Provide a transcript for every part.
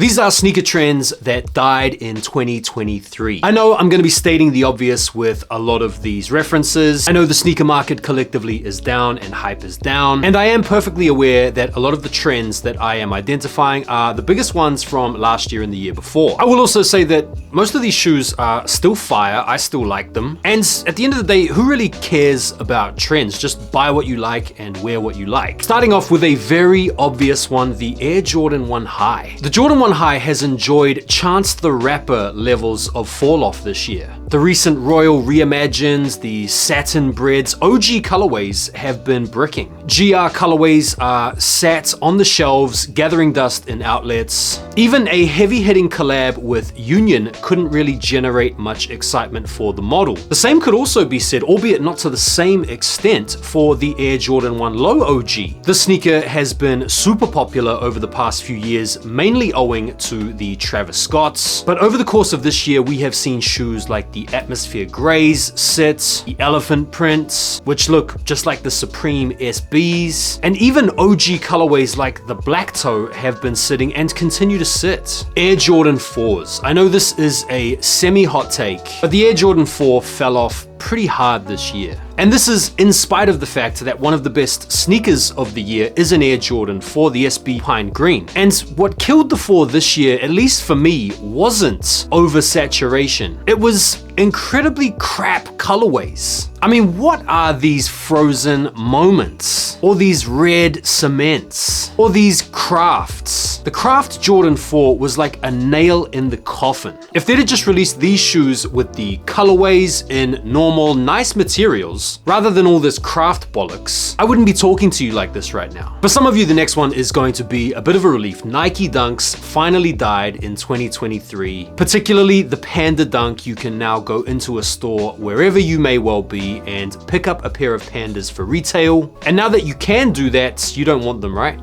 These are sneaker trends that died in 2023. I know I'm going to be stating the obvious with a lot of these references. I know the sneaker market collectively is down and hype is down, and I am perfectly aware that a lot of the trends that I am identifying are the biggest ones from last year and the year before. I will also say that most of these shoes are still fire, I still like them, and at the end of the day, who really cares about trends? Just buy what you like and wear what you like. Starting off with a very obvious one, the Air Jordan 1 High. The Jordan 1 High has enjoyed Chance the Rapper levels of fall off this year. The recent Royal Reimagines, the Satin Breads, OG colorways have been bricking. GR colorways are sat on the shelves, gathering dust in outlets. Even a heavy-hitting collab with Union couldn't really generate much excitement for the model. The same could also be said, albeit not to the same extent, for the Air Jordan 1 Low OG. This sneaker has been super popular over the past few years, mainly owing to the Travis Scotts. But over the course of this year, we have seen shoes like the Atmosphere Grays sit, the Elephant Prints, which look just like the Supreme SBs, and even OG colorways like the Black Toe have been sitting and continue to sit. Air Jordan 4s. I know this is a semi-hot take, but the Air Jordan 4 fell off pretty hard this year. And this is in spite of the fact that one of the best sneakers of the year is an Air Jordan 4, the SB Pine Green. And what killed the 4 this year, at least for me, wasn't oversaturation. It was incredibly crap colorways. I mean, what are these frozen moments? Or these red cements? Or these crafts? The Craft Jordan 4 was like a nail in the coffin. If they'd have just released these shoes with the colorways in normal, nice materials, rather than all this craft bollocks, I wouldn't be talking to you like this right now. For some of you, the next one is going to be a bit of a relief. Nike Dunks finally died in 2023. Particularly the Panda Dunk, you can now go into a store wherever you may well be and pick up a pair of Pandas for retail. And now that you can do that, you don't want them, right?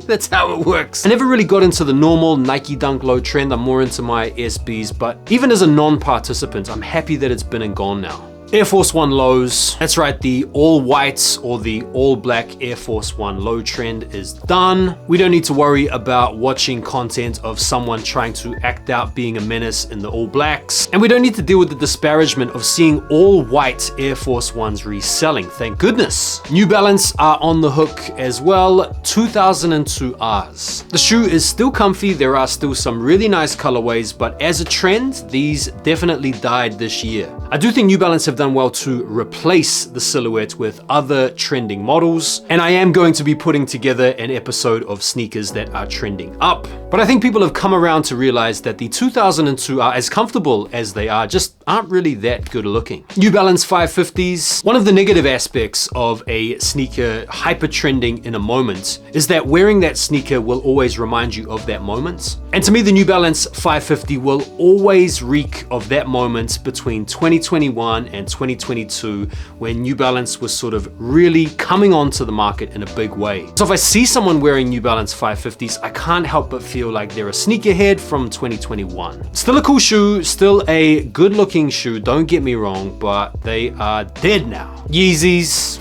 That's how it works. I never really got into the normal Nike Dunk Low trend. I'm more into my SBs, but even as a non-participant, I'm happy that it's been and gone now. Air Force 1 lows. That's right, the all white or the all black Air Force 1 low trend is done. We don't need to worry about watching content of someone trying to act out being a menace in the all blacks. And we don't need to deal with the disparagement of seeing all white Air Force 1s reselling, thank goodness. New Balance are on the hook as well, 2002 Rs. The shoe is still comfy, there are still some really nice colorways, but as a trend, these definitely died this year. I do think New Balance have done well to replace the silhouette with other trending models, and I am going to be putting together an episode of sneakers that are trending up. But I think people have come around to realize that the 2002 are as comfortable as they are, just aren't really that good looking. New Balance 550s. One of the negative aspects of a sneaker hyper trending in a moment is that wearing that sneaker will always remind you of that moment. And to me, the New Balance 550 will always reek of that moment between 2021 and 2022, when New Balance was sort of really coming onto the market in a big way. So if I see someone wearing New Balance 550s, I can't help but feel like they're a sneakerhead from 2021. Still a cool shoe, still a good looking shoe, don't get me wrong, but they are dead now. Yeezys,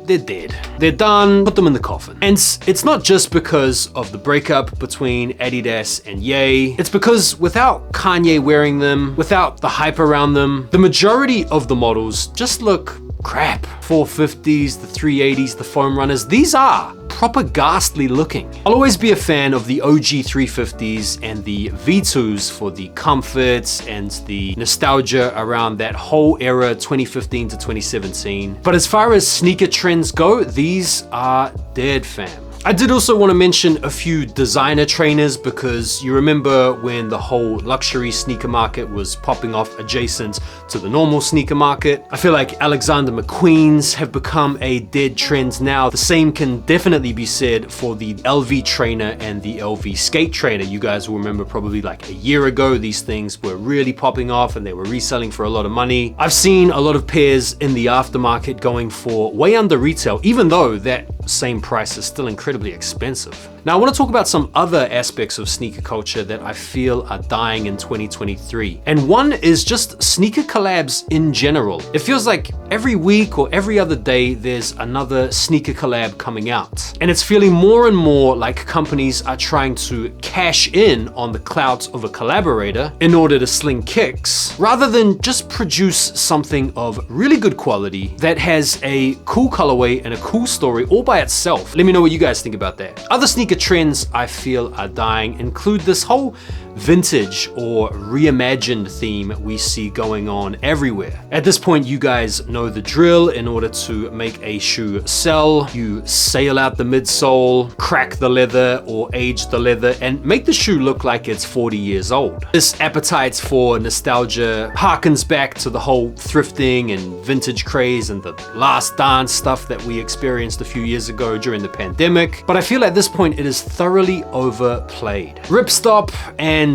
they're dead. They're done, put them in the coffin. And it's not just because of the breakup between Adidas and Ye. It's because without Kanye wearing them, without the hype around them, the majority of the models just look crap. 450s, the 380s, the foam runners, these are proper ghastly looking. I'll always be a fan of the OG 350s and the V2s for the comfort and the nostalgia around that whole era, 2015 to 2017. But as far as sneaker trends go, these are dead, fam. I did also want to mention a few designer trainers, because you remember when the whole luxury sneaker market was popping off adjacent to the normal sneaker market. I feel like Alexander McQueen's have become a dead trend now. The same can definitely be said for the LV trainer and the LV skate trainer. You guys will remember probably like a year ago, these things were really popping off and they were reselling for a lot of money. I've seen a lot of pairs in the aftermarket going for way under retail, even though that same price is still incredibly expensive. Now, I want to talk about some other aspects of sneaker culture that I feel are dying in 2023. And one is just sneaker collabs in general. It feels like every week or every other day, there's another sneaker collab coming out. And it's feeling more and more like companies are trying to cash in on the clout of a collaborator in order to sling kicks, rather than just produce something of really good quality that has a cool colorway and a cool story all by itself. Let me know what you guys think about that. Other sneaker trends I feel are dying include this whole vintage or reimagined theme we see going on everywhere. At this point, you guys know the drill. In order to make a shoe sell, you sail out the midsole, crack the leather or age the leather, and make the shoe look like it's 40 years old. This appetite for nostalgia harkens back to the whole thrifting and vintage craze and the last dance stuff that we experienced a few years ago during the pandemic. But I feel at this point it is thoroughly overplayed. Ripstop and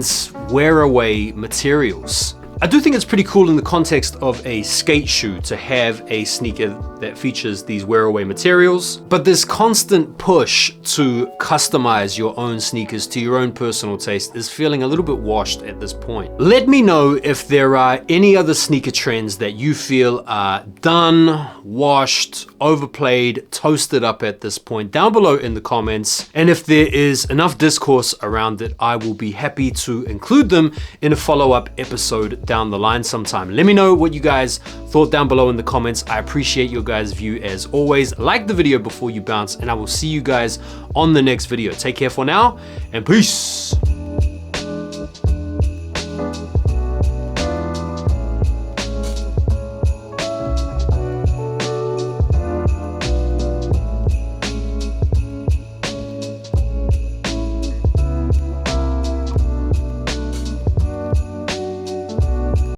wear away materials. I do think it's pretty cool in the context of a skate shoe to have a sneaker that features these wear away materials, but this constant push to customize your own sneakers to your own personal taste is feeling a little bit washed at this point. Let me know if there are any other sneaker trends that you feel are done, washed, overplayed, toasted up at this point down below in the comments. And if there is enough discourse around it, I will be happy to include them in a follow-up episode down the line sometime. Let me know what you guys thought down below in the comments. I appreciate your guys' view as always. Like the video before you bounce, and I will see you guys on the next video. Take care for now, and peace.